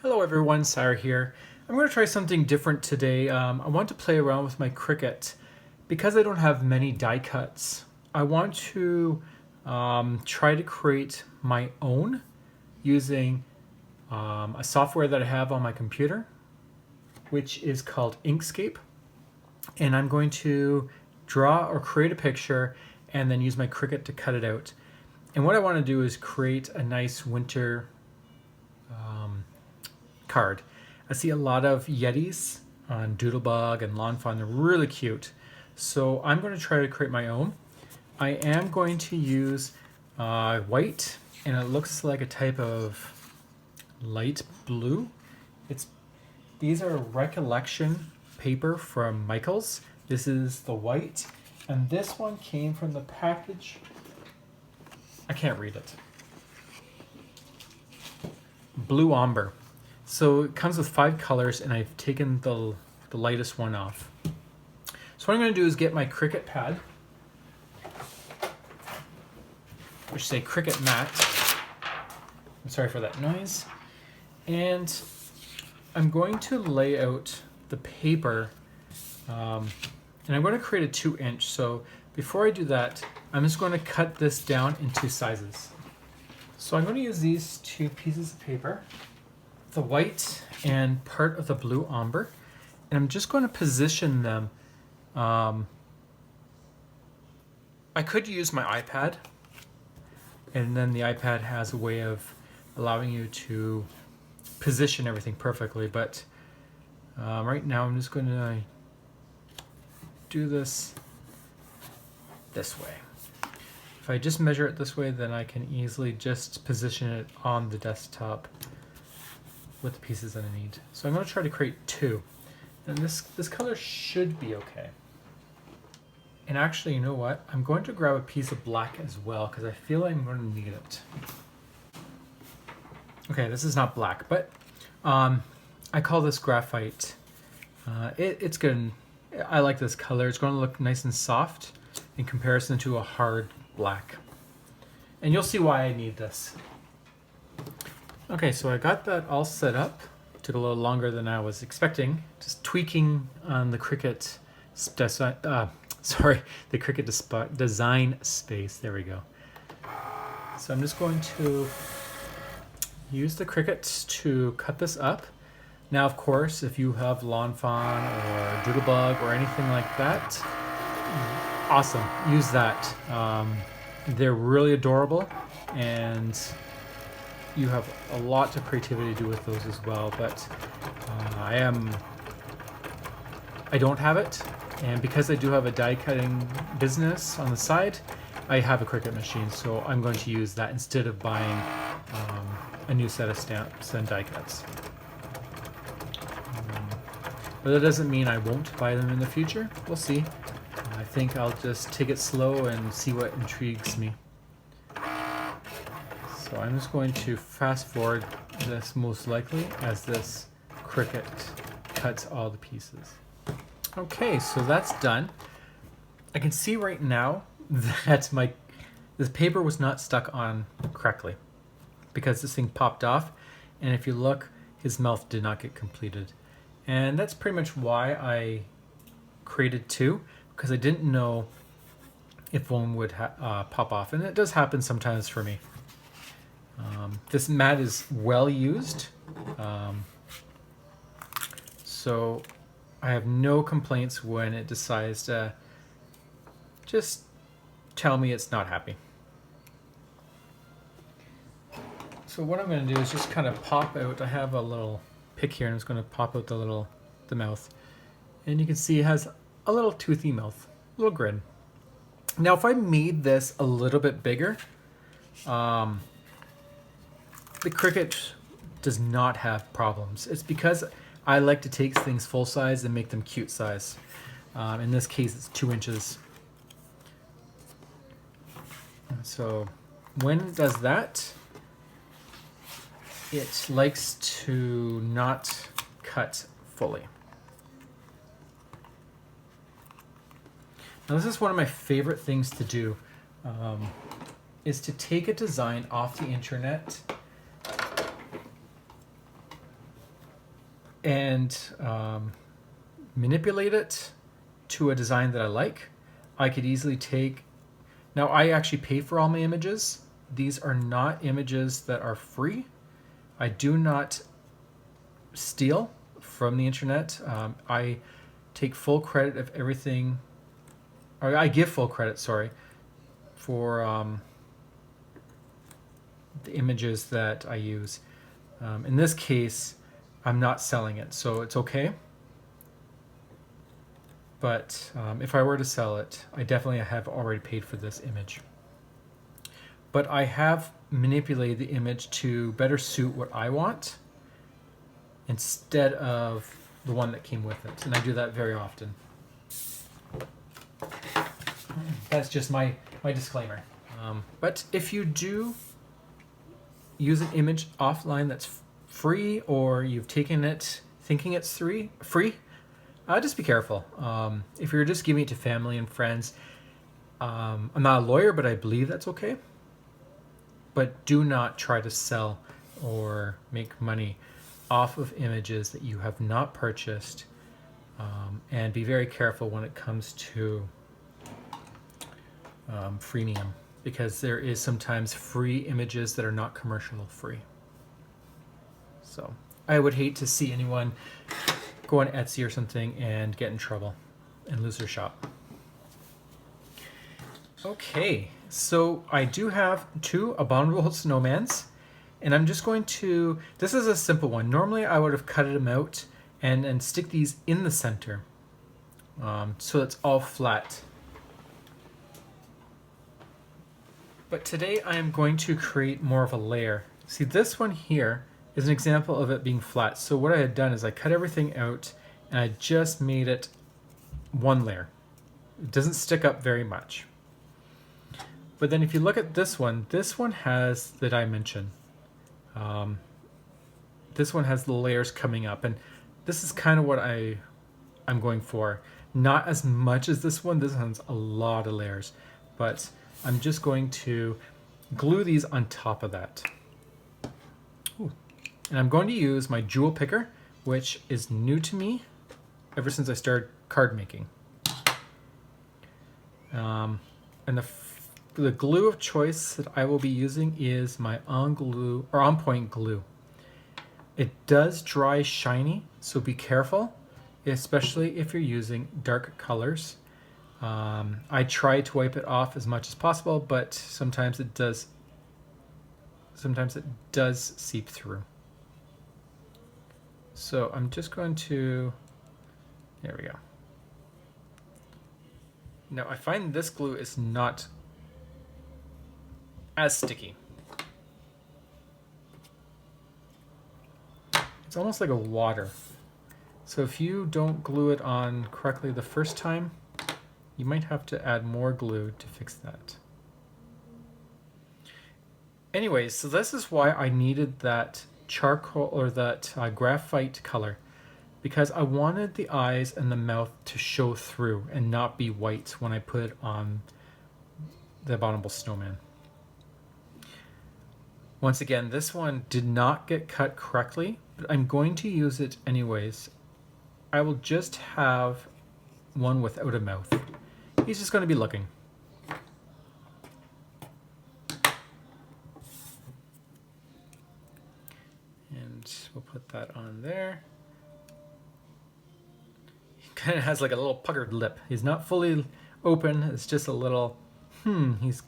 Hello everyone, Sarah here. I'm going to try something different today. I want to play around with my Cricut. Because I don't have many die cuts, I want to try to create my own using a software that I have on my computer, which is called Inkscape. And I'm going to draw or create a picture and then use my Cricut to cut it out. And what I want to do is create a nice winter card. I see a lot of Yetis on Doodlebug and Lawn Fawn. They're really cute. So I'm going to try to create my own. I am going to use white, and it looks like a type of light blue. These are recollection paper from Michaels. This is the white, and this one came from the package. I can't read it. Blue Ombre. So it comes with 5 colors, and I've taken the lightest one off. So what I'm going to do is get my Cricut pad, which say Cricut Matte. I'm sorry for that noise. And I'm going to lay out the paper, and I'm going to create a 2-inch. So before I do that, I'm just going to cut this down in 2 sizes. So I'm going to use these 2 pieces of paper, the white and part of the blue ombre, and I'm just going to position them. I could use my iPad, and then the iPad has a way of allowing you to position everything perfectly, but right now I'm just going to do this way. If I just measure it this way, then I can easily just position it on the desktop with the pieces that I need. So I'm going to try to create 2. And this color should be okay. And actually, you know what? I'm going to grab a piece of black as well, because I feel like I'm going to need it. Okay, this is not black, but I call this graphite. It's good. I like this color. It's going to look nice and soft in comparison to a hard black. And you'll see why I need this. Okay, so I got that all set up. Took a little longer than I was expecting. Just tweaking on the Cricut the Cricut Design Space. There we go. So I'm just going to use the Cricut to cut this up. Now, of course, if you have Lawn Fawn or Doodlebug or anything like that, awesome, use that. They're really adorable, and you have a lot of creativity to do with those as well, but I don't have it, and because I do have a die cutting business on the side, I have a Cricut machine, so I'm going to use that instead of buying a new set of stamps and die cuts. But that doesn't mean I won't buy them in the future. We'll see. I think I'll just take it slow and see what intrigues me. So I'm just going to fast forward this most likely as this Cricut cuts all the pieces. Okay, so that's done. I can see right now that this paper was not stuck on correctly because this thing popped off, and if you look, his mouth did not get completed. And that's pretty much why I created 2, because I didn't know if one would pop off, and it does happen sometimes for me. This mat is well used, so I have no complaints when it decides to just tell me it's not happy. So what I'm going to do is just kind of pop out. I have a little pick here, and I'm just going to pop out the mouth, and you can see it has a little toothy mouth, a little grin. Now, if I made this a little bit bigger, the Cricut does not have problems. It's because I like to take things full size and make them cute size. In this case, it's 2 inches. So when it does that, it likes to not cut fully. Now, this is one of my favorite things to do, is to take a design off the internet and manipulate it to a design that I like. I could easily take, now I actually pay for all my images. These are not images that are free. I do not steal from the internet. I take full credit of everything, or I give full credit, sorry, for the images that I use. In this case, I'm not selling it, so it's okay. But if I were to sell it, I definitely have already paid for this image. But I have manipulated the image to better suit what I want instead of the one that came with it. And I do that very often. That's just my disclaimer. But if you do use an image offline that's free, or you've taken it thinking it's free, just be careful. If you're just giving it to family and friends, I'm not a lawyer, but I believe that's okay. But do not try to sell or make money off of images that you have not purchased, and be very careful when it comes to freemium, because there is sometimes free images that are not commercial free. So I would hate to see anyone go on Etsy or something and get in trouble and lose their shop. Okay, so I do have two abominable snowmans, and I'm just going to, this is a simple one. Normally I would have cut them out and stick these in the center, so it's all flat. But today I am going to create more of a layer. See, this one here is an example of it being flat. So what I had done is I cut everything out and I just made it one layer. It doesn't stick up very much. But then if you look at this one has the dimension. This one has the layers coming up, and this is kind of what I'm going for. Not as much as this one. This has a lot of layers, but I'm just going to glue these on top of that. Ooh. And I'm going to use my jewel picker, which is new to me ever since I started card making. And the glue of choice that I will be using is my on point glue. It does dry shiny, so be careful, especially if you're using dark colors. I try to wipe it off as much as possible, but sometimes it does seep through. So I'm just going to, there we go. Now I find this glue is not as sticky. It's almost like a water. So if you don't glue it on correctly the first time, you might have to add more glue to fix that. Anyways, so this is why I needed that charcoal or that graphite color, because I wanted the eyes and the mouth to show through and not be white when I put it on the abominable snowman. Once again, this one did not get cut correctly, but I'm going to use it anyways. I will just have one without a mouth. He's just going to be looking. And we'll put that on there. He kind of has like a little puckered lip. He's not fully open. It's just a little, he's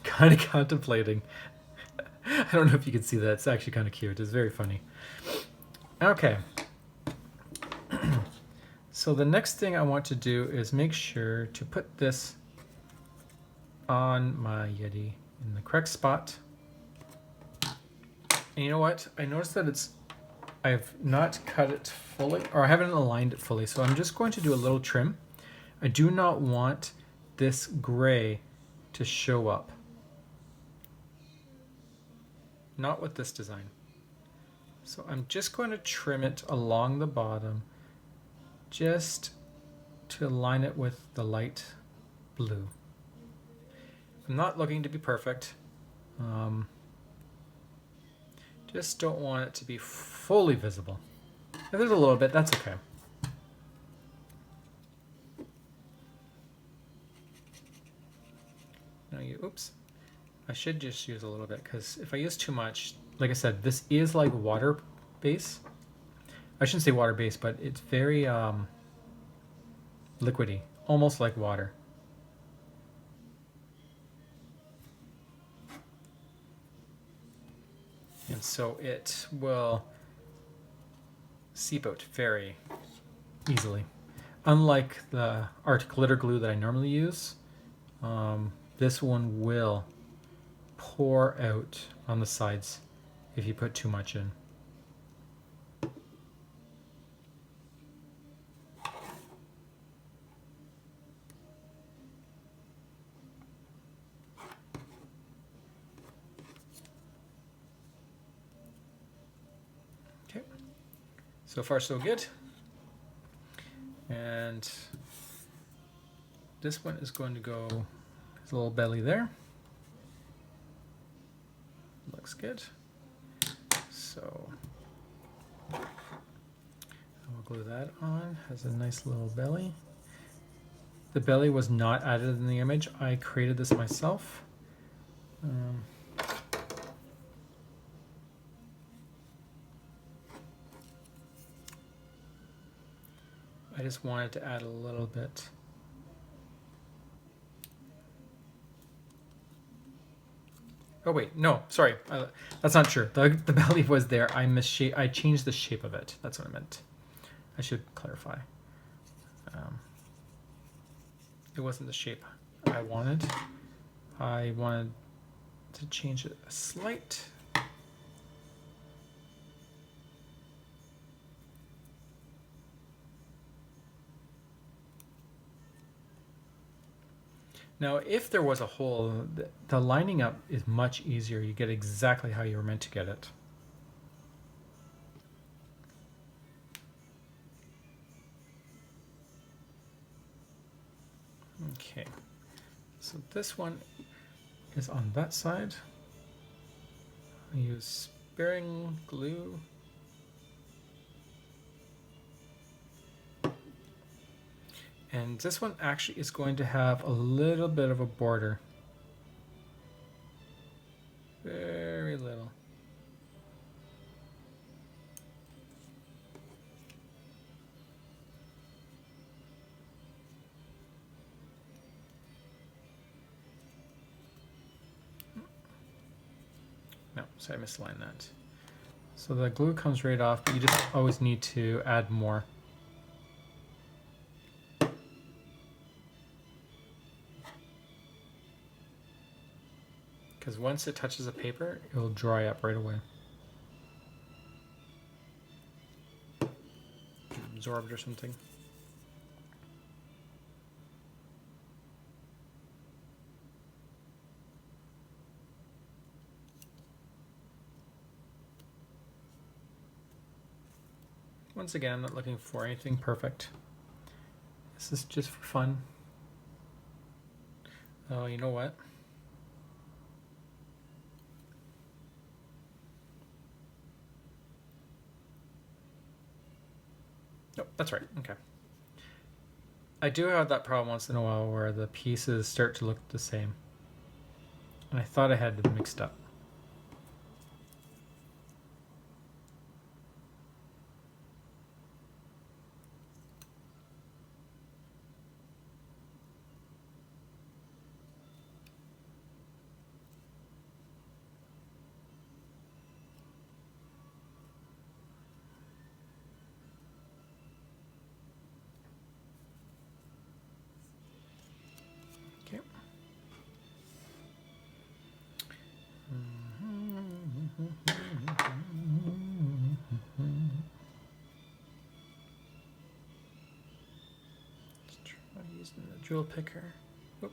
kind of contemplating. I don't know if you can see that. It's actually kind of cute. It's very funny. Okay. So the next thing I want to do is make sure to put this on my Yeti in the correct spot. And you know what? I noticed that I've not cut it fully, or I haven't aligned it fully. So I'm just going to do a little trim. I do not want this gray to show up. Not with this design. So I'm just going to trim it along the bottom just to align it with the light blue. I'm not looking to be perfect. Just don't want it to be fully visible. If there's a little bit, that's okay. Now oops. I should just use a little bit, because if I use too much, like I said, this is like water base. I shouldn't say water base, but it's very liquidy, almost like water. And so it will seep out very easily. Unlike the art glitter glue that I normally use, this one will pour out on the sides if you put too much in. Okay, so far so good. And this one is going to go, there's a little belly there. Looks good. So I'll glue that on. Has a nice little belly. The belly was not added in the image. I created this myself. I just wanted to add a little bit. Oh wait, no, sorry, that's not true. The belly was there. I changed the shape of it. That's what I meant. I should clarify. It wasn't the shape I wanted. I wanted to change it a slight. Now, if there was a hole, the lining up is much easier. You get exactly how you were meant to get it. Okay, so this one is on that side. I use sparing glue. And this one actually is going to have a little bit of a border. Very little. No, so I misaligned that. So the glue comes right off, but you just always need to add more. Because once it touches the paper, it will dry up right away. Absorbed or something. Once again, I'm not looking for anything perfect. This is just for fun. Oh, you know what? Nope, that's right. Okay. I do have that problem once in a while where the pieces start to look the same. And I thought I had them mixed up. Okay. Let's try using the jewel picker. Oop.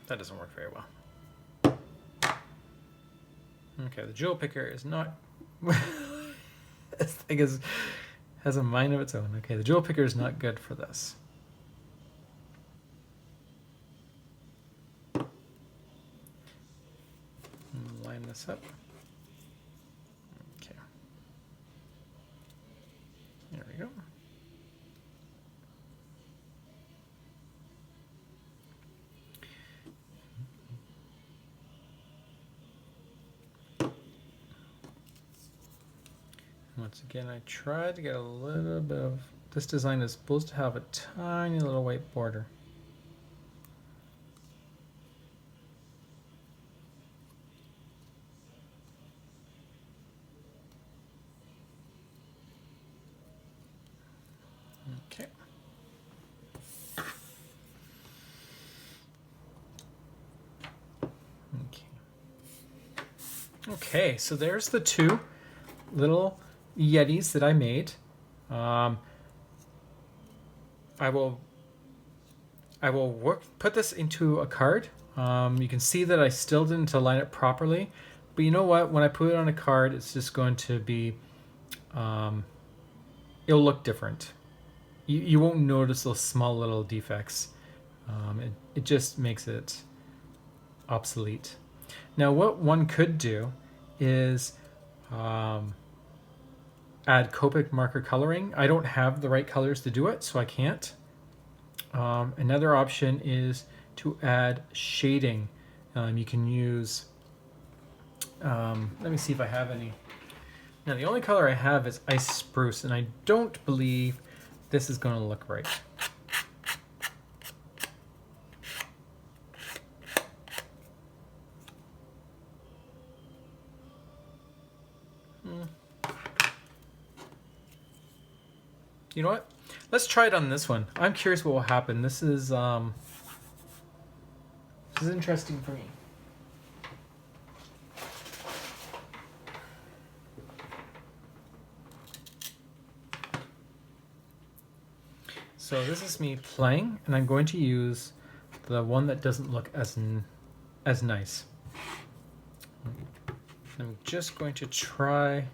That doesn't work very well. Okay, the jewel picker is not. This thing has a mind of its own. Okay, the jewel picker is not good for this. Line this up. Okay. There we go. Once again, I tried to get a little bit of, this design is supposed to have a tiny little white border. Okay. Okay, so there's the two little Yetis that I made. I will put this into a card. You can see that I still didn't align it properly, but you know what? When I put it on a card, it's just going to be, it'll look different. You won't notice those small little defects. It just makes it obsolete. Now, what one could do is add Copic marker coloring. I don't have the right colors to do it, so I can't. Another option is to add shading. You can use, let me see if I have any. Now, the only color I have is Ice Spruce, and I don't believe this is going to look right. You know what? Let's try it on this one. I'm curious what will happen. This is interesting for me. So this is me playing, and I'm going to use the one that doesn't look as nice. I'm just going to try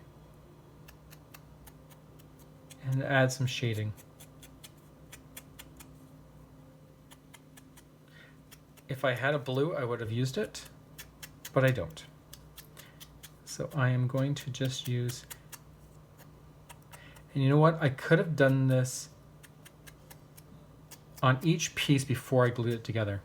and add some shading. If I had a blue, I would have used it, but I don't. So I am going to just use, and you know what? I could have done this on each piece before I glued it together.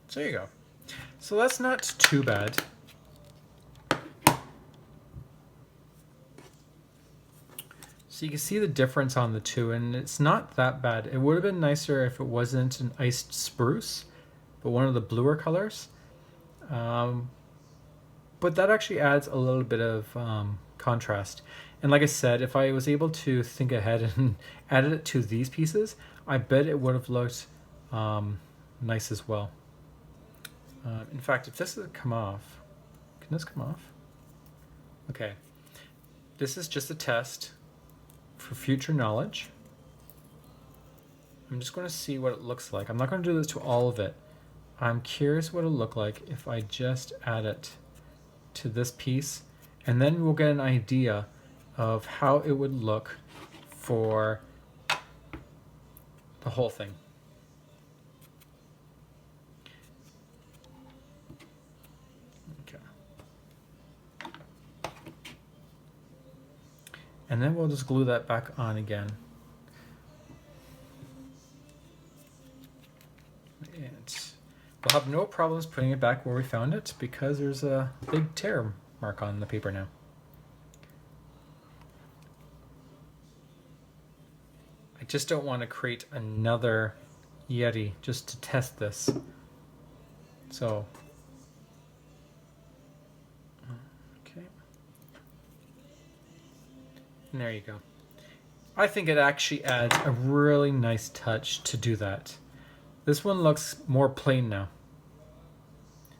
So there you go. So that's not too bad. So you can see the difference on the two, and it's not that bad. It would have been nicer if it wasn't an iced spruce, but one of the bluer colors. But that actually adds a little bit of contrast. And like I said, if I was able to think ahead and added it to these pieces, I bet it would have looked nice as well. In fact, if this doesn't come off, can this come off? Okay, this is just a test for future knowledge. I'm just going to see what it looks like. I'm not going to do this to all of it. I'm curious what it'll look like if I just add it to this piece, and then we'll get an idea of how it would look for the whole thing. And then we'll just glue that back on again. And we'll have no problems putting it back where we found it because there's a big tear mark on the paper now. I just don't want to create another Yeti just to test this. So, okay. And there you go. I think it actually adds a really nice touch to do that. This one looks more plain now.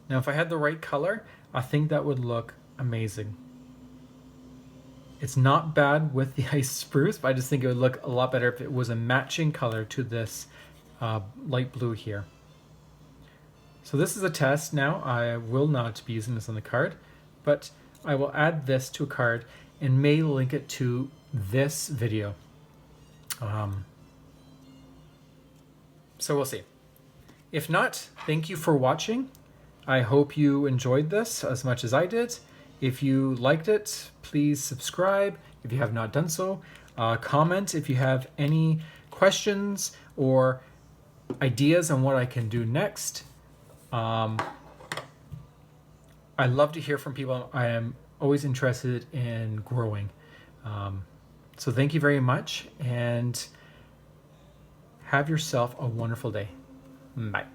Now if I had the right color, I think that would look amazing. It's not bad with the ice spruce, but I just think it would look a lot better if it was a matching color to this light blue here. So this is a test now. I will not be using this on the card, but I will add this to a card and may link it to this video. So we'll see. If not, thank you for watching. I hope you enjoyed this as much as I did. If you liked it, please subscribe if you have not done so. Comment if you have any questions or ideas on what I can do next. I love to hear from people. I am always interested in growing. So thank you very much, and have yourself a wonderful day. Bye.